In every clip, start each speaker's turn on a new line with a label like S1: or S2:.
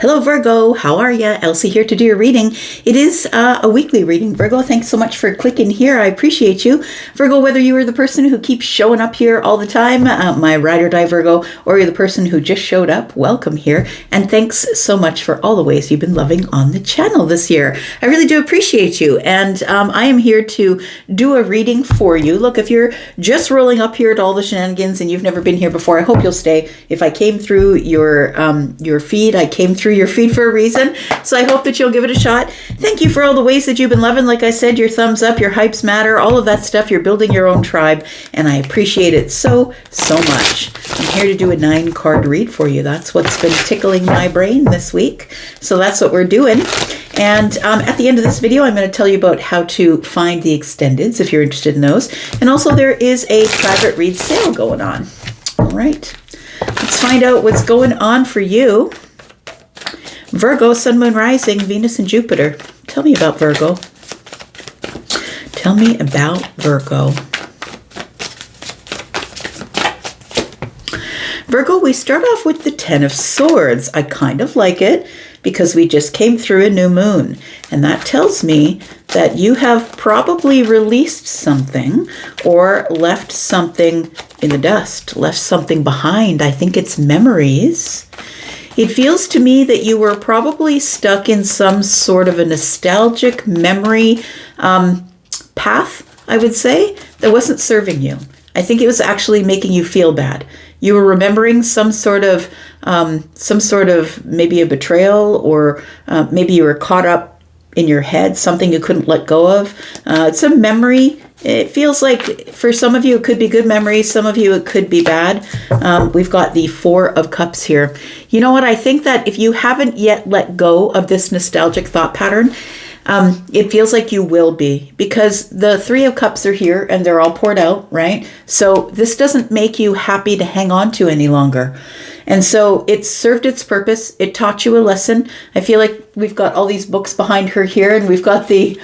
S1: Hello, Virgo. How are ya? Elsie here to do your reading. It is a weekly reading, Virgo. Thanks so much for clicking here. I appreciate you. Virgo, whether you are the person who keeps showing up here all the time, my ride or die Virgo, or you're the person who just showed up, welcome here. And thanks so much for all the ways you've been loving on the channel this year. I really do appreciate you. And I am here to do a reading for you. Look, if you're just rolling up here to all the shenanigans and you've never been here before, I hope you'll stay. If I came through your feed, I came through your feed for a reason, so I hope that you'll give it a shot. Thank you for all the ways that you've been loving. Like I said, your thumbs up, your hypes matter, all of that stuff. You're building your own tribe, and I appreciate it so much. I'm here to do a 9-card read for you. That's what's been tickling my brain this week, so that's what we're doing. And at the end of this video, I'm going to tell you about how to find the extendeds if you're interested in those. And also there is a private read sale going on. All right, let's find out what's going on for you. Virgo, Sun, Moon, Rising, Venus, and Jupiter. Tell me about Virgo. Tell me about Virgo. Virgo, we start off with the 10 of Swords. I kind of like it because we just came through a new moon. And that tells me that you have probably released something or left something in the dust, left something behind. I think it's memories. It feels to me that you were probably stuck in some sort of a nostalgic memory path, I would say, that wasn't serving you. I think it was actually making you feel bad. You were remembering some sort of maybe a betrayal, or maybe you were caught up in your head, something you couldn't let go of. It's a memory. It feels like for some of you it could be good memories, some of you it could be bad. We've got the 4 of Cups here. You know what? I think that if you haven't yet let go of this nostalgic thought pattern, it feels like you will be, because the 3 of Cups are here and they're all poured out, right? So this doesn't make you happy to hang on to any longer. And so it served its purpose. It taught you a lesson. I feel like we've got all these books behind her here, and we've got the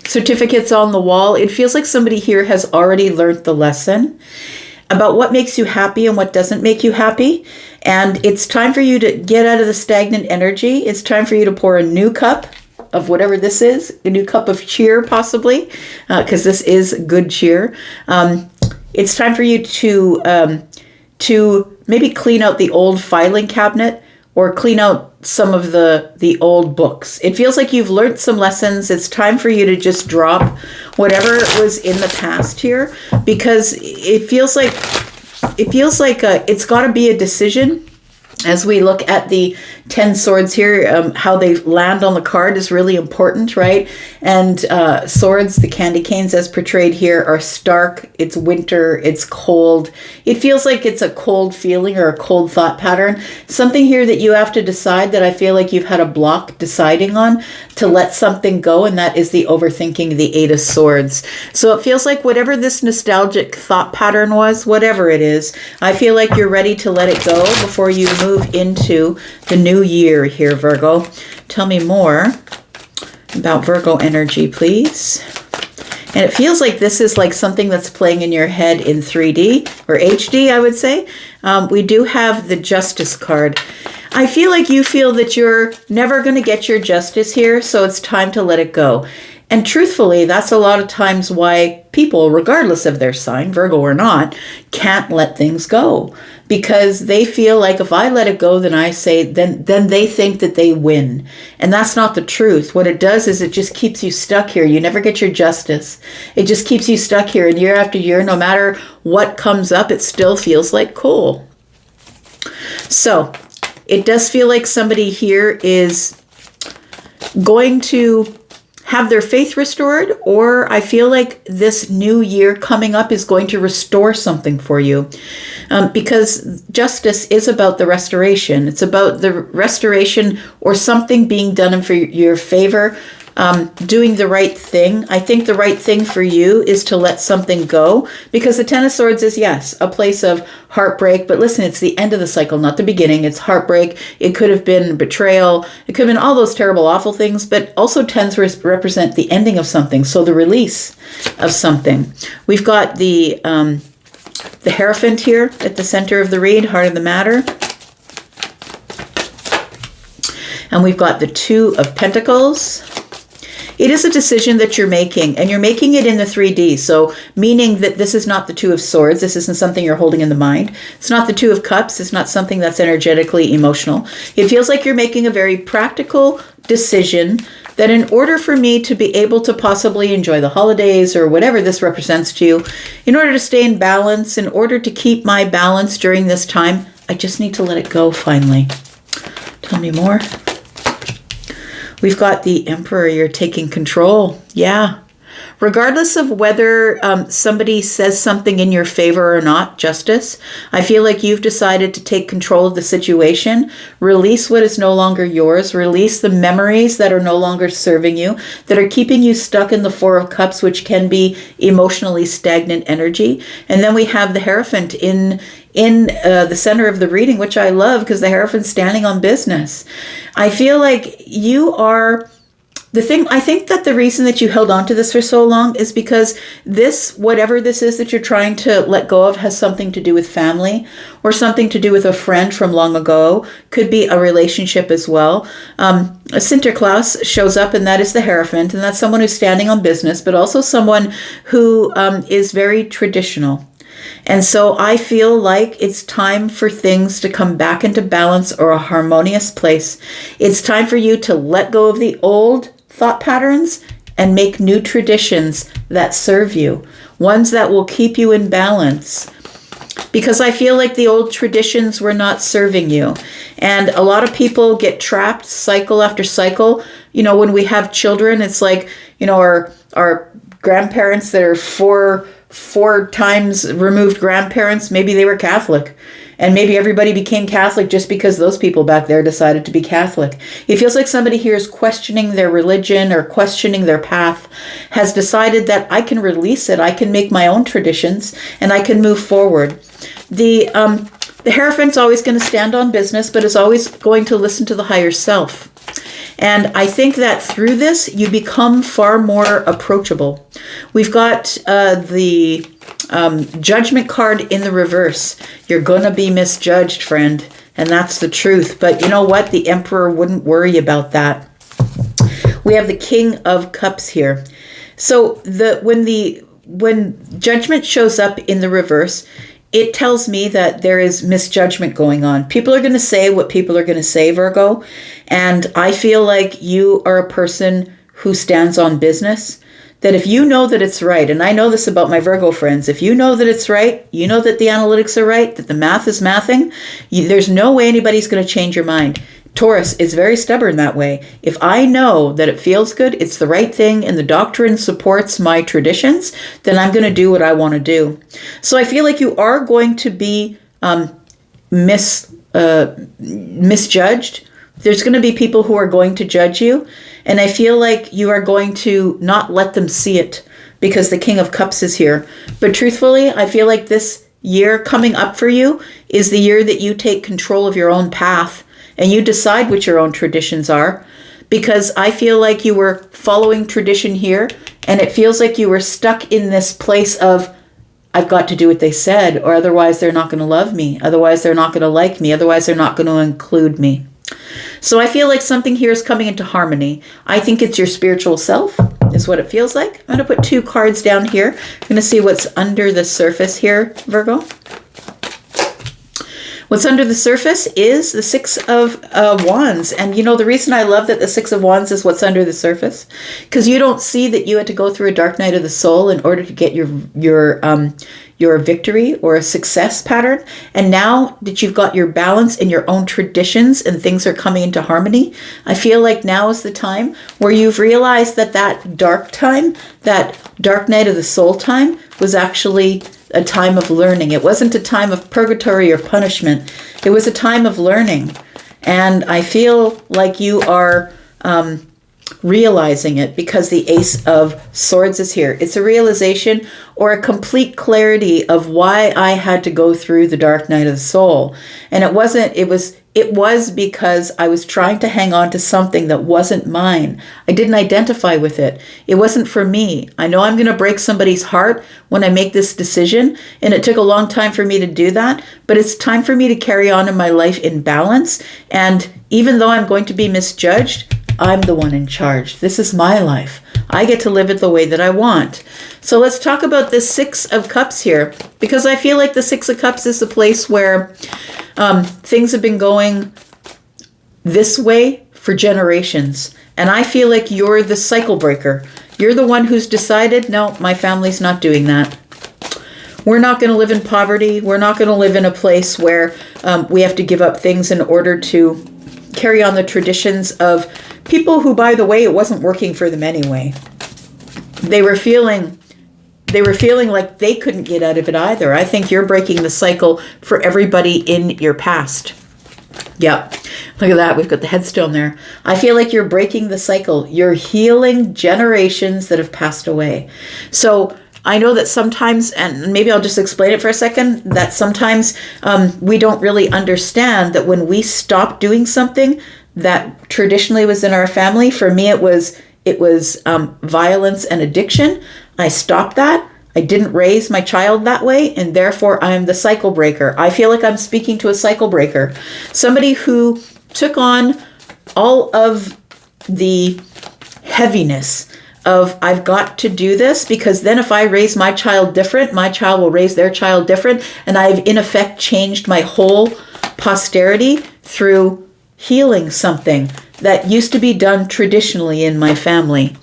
S1: certificates on the wall. It feels like somebody here has already learned the lesson about what makes you happy and what doesn't make you happy. And it's time for you to get out of the stagnant energy. It's time for you to pour a new cup of whatever this is, a new cup of cheer possibly, because this is good cheer. It's time for you to maybe clean out the old filing cabinet or clean out some of the old books. It feels like you've learned some lessons. It's time for you to just drop whatever was in the past here, because it feels like it's got to be a decision. As we look at the 10 swords here, how they land on the card is really important, right? And swords, the candy canes as portrayed here, are stark. It's winter. It's cold. It feels like it's a cold feeling or a cold thought pattern. Something here that you have to decide, that I feel like you've had a block deciding on to let something go, and that is the overthinking, the 8 of Swords. So it feels like whatever this nostalgic thought pattern was, whatever it is, I feel like you're ready to let it go before you move into the new year here, Virgo. Tell me more about Virgo energy, please. And it feels like this is like something that's playing in your head in 3D or HD, I would say. We do have the Justice card. I feel like you feel that you're never going to get your justice here, so it's time to let it go. And truthfully, that's a lot of times why people, regardless of their sign, Virgo or not, can't let things go. Because they feel like if I let it go, then they think that they win. And that's not the truth. What it does is it just keeps you stuck here. You never get your justice. It just keeps you stuck here. And year after year, no matter what comes up, it still feels like coal. So it does feel like somebody here is going to have their faith restored, or I feel like this new year coming up is going to restore something for you, because justice is about the restoration. It's about the restoration or something being done in for your favor, doing the right thing. I think the right thing for you is to let something go, because the 10 of Swords is, yes, a place of heartbreak. But listen, it's the end of the cycle, not the beginning. It's heartbreak. It could have been betrayal. It could have been all those terrible, awful things. But also 10s represent the ending of something, so the release of something. We've got the Hierophant here at the center of the read, heart of the matter. And we've got the Two of Pentacles. It is a decision that you're making, and you're making it in the 3D. So meaning that this is not the Two of Swords. This isn't something you're holding in the mind. It's not the Two of Cups. It's not something that's energetically emotional. It feels like you're making a very practical decision that in order for me to be able to possibly enjoy the holidays or whatever this represents to you, in order to stay in balance, in order to keep my balance during this time, I just need to let it go finally. Tell me more. We've got the Emperor. You're taking control. Yeah. Regardless of whether somebody says something in your favor or not, Justice, I feel like you've decided to take control of the situation, release what is no longer yours, release the memories that are no longer serving you, that are keeping you stuck in the Four of Cups, which can be emotionally stagnant energy. And then we have the Hierophant in the center of the reading, which I love because the Hierophant's standing on business. I feel like you are... I think that the reason that you held on to this for so long is because this, whatever this is that you're trying to let go of, has something to do with family or something to do with a friend from long ago. Could be a relationship as well. Sinterklaas shows up, and that is the Hierophant, and that's someone who's standing on business, but also someone who is very traditional. And so I feel like it's time for things to come back into balance or a harmonious place. It's time for you to let go of the old thought patterns and make new traditions that serve you, ones that will keep you in balance. Because I feel like the old traditions were not serving you. And a lot of people get trapped cycle after cycle. You know, when we have children, it's like, you know, our grandparents that are four times removed grandparents, maybe they were Catholic. And maybe everybody became Catholic just because those people back there decided to be Catholic. It feels like somebody here is questioning their religion or questioning their path, has decided that I can release it, I can make my own traditions, and I can move forward. The Hierophant's always going to stand on business, but is always going to listen to the higher self. And I think that through this, you become far more approachable. We've got the Judgment card in the reverse. You're going to be misjudged, friend. And that's the truth. But you know what? The Emperor wouldn't worry about that. We have the King of Cups here. So when Judgment shows up in the reverse, it tells me that there is misjudgment going on. People are going to say what people are going to say, Virgo. And I feel like you are a person who stands on business. That if you know that it's right, and I know this about my Virgo friends, if you know that it's right, you know that the analytics are right, that the math is mathing, there's no way anybody's going to change your mind. Taurus is very stubborn that way. If I know that it feels good, it's the right thing, and the doctrine supports my traditions, then I'm going to do what I want to do. So I feel like you are going to be misjudged. There's going to be people who are going to judge you. And I feel like you are going to not let them see it because the King of Cups is here. But truthfully, I feel like this year coming up for you is the year that you take control of your own path and you decide what your own traditions are. Because I feel like you were following tradition here and it feels like you were stuck in this place of, I've got to do what they said, or otherwise they're not going to love me. Otherwise they're not going to like me. Otherwise they're not going to include me. So I feel like something here is coming into harmony. I think it's your spiritual self is what it feels like. I'm going to put 2 cards down here. I'm going to see what's under the surface here, Virgo. What's under the surface is the 6 of Wands. And you know, the reason I love that the 6 of Wands is what's under the surface, because you don't see that you had to go through a dark night of the soul in order to get your victory or a success pattern. And now that you've got your balance and your own traditions and things are coming into harmony, I feel like now is the time where you've realized that that dark time, that dark night of the soul time, was actually a time of learning. It wasn't a time of purgatory or punishment. It was a time of learning. And I feel like you are realizing it because the Ace of Swords is here. It's a realization or a complete clarity of why I had to go through the dark night of the soul. And it it was because I was trying to hang on to something that wasn't mine. I didn't identify with it. It wasn't for me. I know I'm going to break somebody's heart when I make this decision, and it took a long time for me to do that, but it's time for me to carry on in my life in balance. And even though I'm going to be misjudged, I'm the one in charge. This is my life. I get to live it the way that I want. So let's talk about this Six of Cups here, because I feel like the Six of Cups is the place where things have been going this way for generations. And I feel like you're the cycle breaker. You're the one who's decided, no, my family's not doing that. We're not going to live in poverty. We're not going to live in a place where we have to give up things in order to carry on the traditions of people who, by the way, it wasn't working for them anyway. They were feeling like they couldn't get out of it either. I think you're breaking the cycle for everybody in your past. Yep. Look at that. We've got the headstone there. I feel like you're breaking the cycle. You're healing generations that have passed away. So I know that sometimes, and maybe I'll just explain it for a second, that sometimes we don't really understand that when we stop doing something that traditionally was in our family. For me, it was violence and addiction. I stopped that. I didn't raise my child that way, and therefore I'm the cycle breaker. I feel like I'm speaking to a cycle breaker. Somebody who took on all of the heaviness of I've got to do this, because then if I raise my child different, my child will raise their child different, and I've in effect changed my whole posterity through healing something that used to be done traditionally in my family.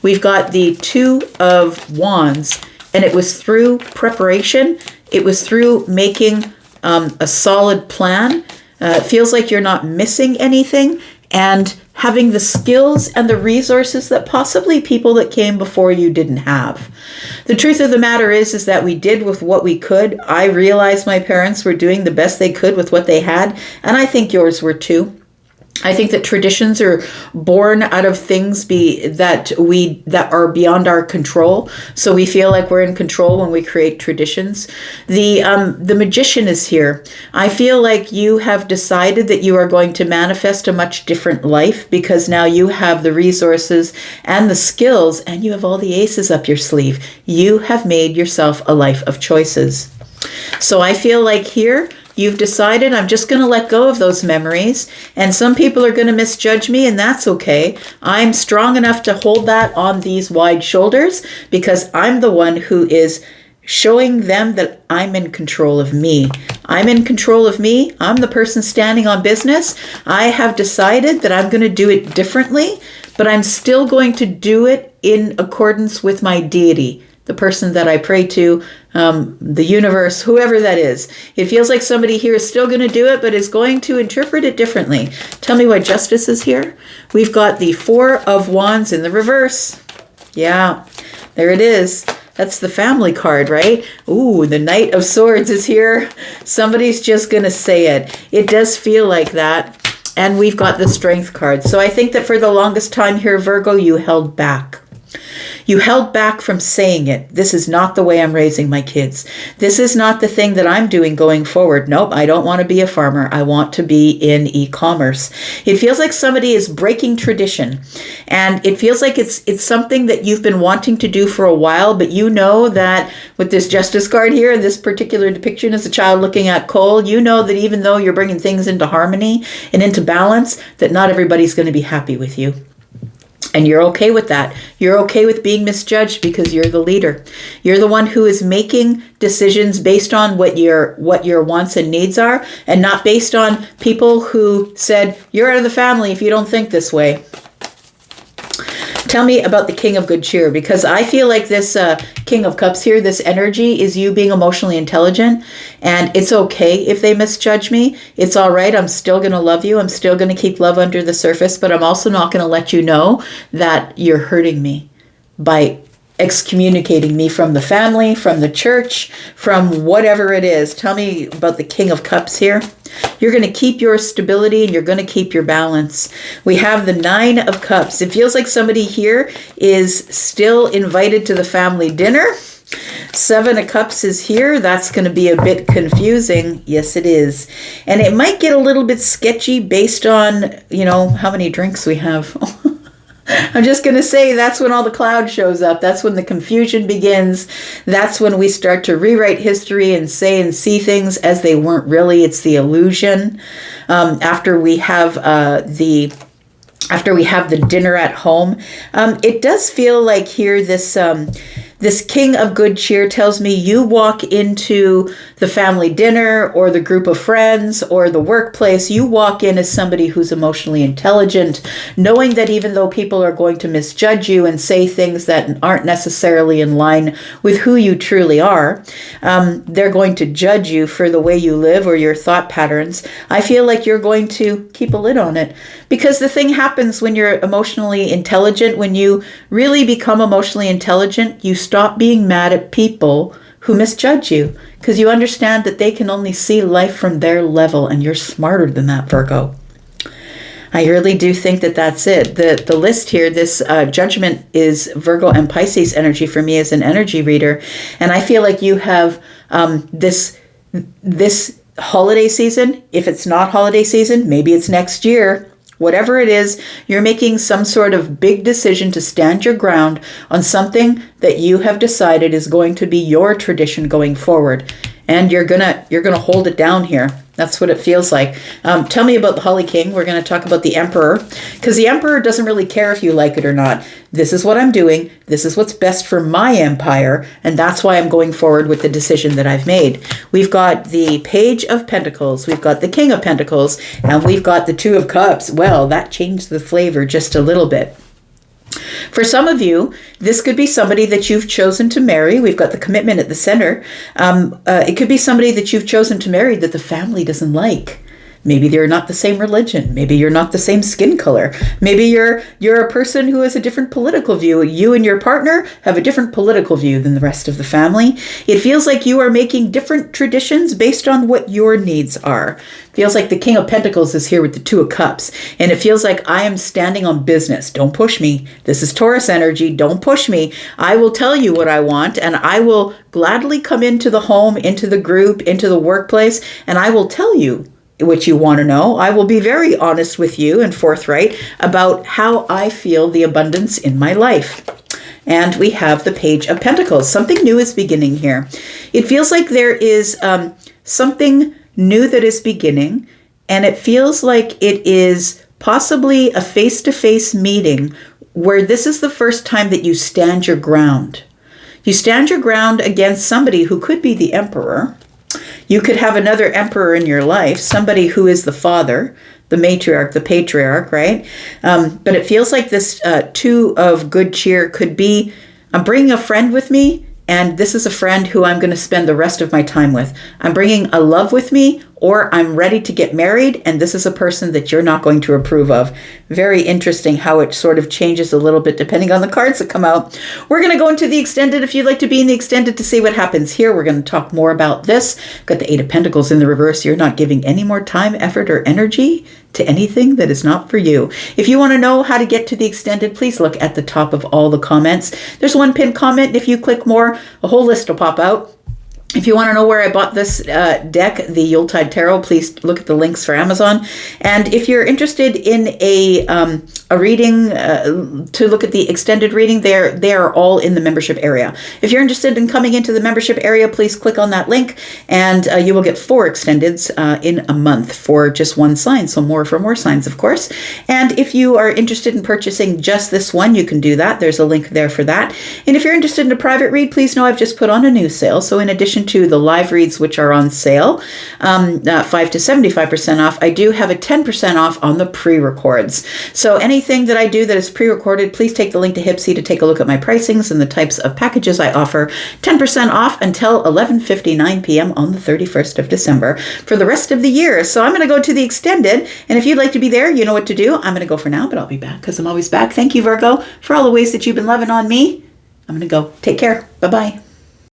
S1: We've got the Two of Wands, and it was through preparation. It was through making a solid plan. It feels like you're not missing anything, and having the skills and the resources that possibly people that came before you didn't have. The truth of the matter is that we did with what we could. I realized my parents were doing the best they could with what they had, and I think yours were too. I think that traditions are born out of things that are beyond our control. So we feel like we're in control when we create traditions. The Magician is here. I feel like you have decided that you are going to manifest a much different life, because now you have the resources and the skills, and you have all the aces up your sleeve. You have made yourself a life of choices. So I feel like here, you've decided, I'm just going to let go of those memories, and some people are going to misjudge me, and that's okay. I'm strong enough to hold that on these wide shoulders, because I'm the one who is showing them that I'm in control of me. I'm in control of me. I'm the person standing on business. I have decided that I'm going to do it differently, but I'm still going to do it in accordance with my deity, the person that I pray to, the universe, whoever that is. It feels like somebody here is still going to do it, but is going to interpret it differently. Tell me why Justice is here. We've got the Four of Wands in the reverse. Yeah, there it is. That's the family card, right? Ooh, the Knight of Swords is here. Somebody's just going to say it. It does feel like that. And we've got the Strength card. So I think that for the longest time here, Virgo, you held back. You held back from saying it. This is not the way I'm raising my kids. This is not the thing that I'm doing going forward. Nope, I don't want to be a farmer. I want to be in e-commerce. It feels like somebody is breaking tradition. And it feels like it's something that you've been wanting to do for a while, but you know that with this Justice card here, and this particular depiction as a child looking at coal, you know that even though you're bringing things into harmony and into balance, that not everybody's going to be happy with you. And you're okay with that. You're okay with being misjudged because you're the leader. You're the one who is making decisions based on what your wants and needs are, and not based on people who said, you're out of the family if you don't think this way. Tell me about the King of Good Cheer, because I feel like this King of Cups here, this energy is you being emotionally intelligent, and it's okay if they misjudge me. It's all right. I'm still going to love you. I'm still going to keep love under the surface, but I'm also not going to let you know that you're hurting me by excommunicating me from the family, from the church, from whatever it is. Tell me about the King of Cups here. You're going to keep your stability and you're going to keep your balance. We have the Nine of Cups. It feels like somebody here is still invited to the family dinner. Seven of Cups is here. That's going to be a bit confusing. Yes, it is. And it might get a little bit sketchy based on, how many drinks we have. I'm just going to say that's when all the cloud shows up. That's when the confusion begins. That's when we start to rewrite history and say and see things as they weren't really. It's the illusion. After we have the dinner at home, it does feel like here this King of Good Cheer tells me you walk into the family dinner or the group of friends or the workplace. You walk in as somebody who's emotionally intelligent, knowing that even though people are going to misjudge you and say things that aren't necessarily in line with who you truly are, they're going to judge you for the way you live or your thought patterns. I feel like you're going to keep a lid on it, because the thing happens when you're emotionally intelligent. When you really become emotionally intelligent, you stop being mad at people who misjudge you, because you understand that they can only see life from their level, and you're smarter than that, Virgo. I really do think that that's it. The list here, this judgment is Virgo and Pisces energy for me as an energy reader. And I feel like you have this holiday season. If it's not holiday season, maybe it's next year. Whatever it is, you're making some sort of big decision to stand your ground on something that you have decided is going to be your tradition going forward. And you're gonna hold it down here. That's what it feels like. Tell me about the Holly King. We're going to talk about the Emperor, because the Emperor doesn't really care if you like it or not. This is what I'm doing. This is what's best for my empire, and that's why I'm going forward with the decision that I've made. We've got the Page of Pentacles. We've got the King of Pentacles, and we've got the Two of Cups. Well, that changed the flavor just a little bit. For some of you, this could be somebody that you've chosen to marry. We've got the commitment at the center. It could be somebody that you've chosen to marry that the family doesn't like. Maybe they're not the same religion. Maybe you're not the same skin color. Maybe you're a person who has a different political view. You and your partner have a different political view than the rest of the family. It feels like you are making different traditions based on what your needs are. Feels like the King of Pentacles is here with the Two of Cups. And it feels like I am standing on business. Don't push me. This is Taurus energy. Don't push me. I will tell you what I want, and I will gladly come into the home, into the group, into the workplace, and I will tell you what you want to know. I will be very honest with you and forthright about how I feel the abundance in my life. And we have the Page of Pentacles. Something new is beginning here. It feels like there is something new that is beginning, and it feels like it is possibly a face-to-face meeting where this is the first time that you stand your ground. You stand your ground against somebody who could be the Emperor. You could have another emperor in your life, somebody who is the father, the matriarch, the patriarch, right? But it feels like this Two of Good Cheer could be, I'm bringing a friend with me, and this is a friend who I'm going to spend the rest of my time with. I'm bringing a love with me, or I'm ready to get married, and this is a person that you're not going to approve of. Very interesting how it sort of changes a little bit depending on the cards that come out. We're going to go into the extended. If you'd like to be in the extended to see what happens here, we're going to talk more about this. Got the Eight of Pentacles in the reverse. You're not giving any more time, effort, or energy to anything that is not for you. If you want to know how to get to the extended, please look at the top of all the comments. There's one pinned comment. If you click more, a whole list will pop out. If you want to know where I bought this deck, the Yuletide Tarot, please look at the links for Amazon. And if you're interested in a reading, to look at the extended reading, they are all in the membership area. If you're interested in coming into the membership area, please click on that link, and you will get 4 extendeds in a month for just one sign. So more for more signs, of course. And if you are interested in purchasing just this one, you can do that. There's a link there for that. And if you're interested in a private read, please know I've just put on a new sale. So in addition to the live reads, which are on sale, 5 to 75% off, I do have a 10% off on the pre-records. So anything that I do that is pre-recorded, please take the link to Hypsee to take a look at my pricings and the types of packages I offer. 10% off until 11:59 p.m. on the 31st of December for the rest of the year. So I'm going to go to the extended, and if you'd like to be there, you know what to do. I'm going to go for now, but I'll be back because I'm always back. Thank you, Virgo, for all the ways that you've been loving on me. I'm going to go. Take care. Bye-bye.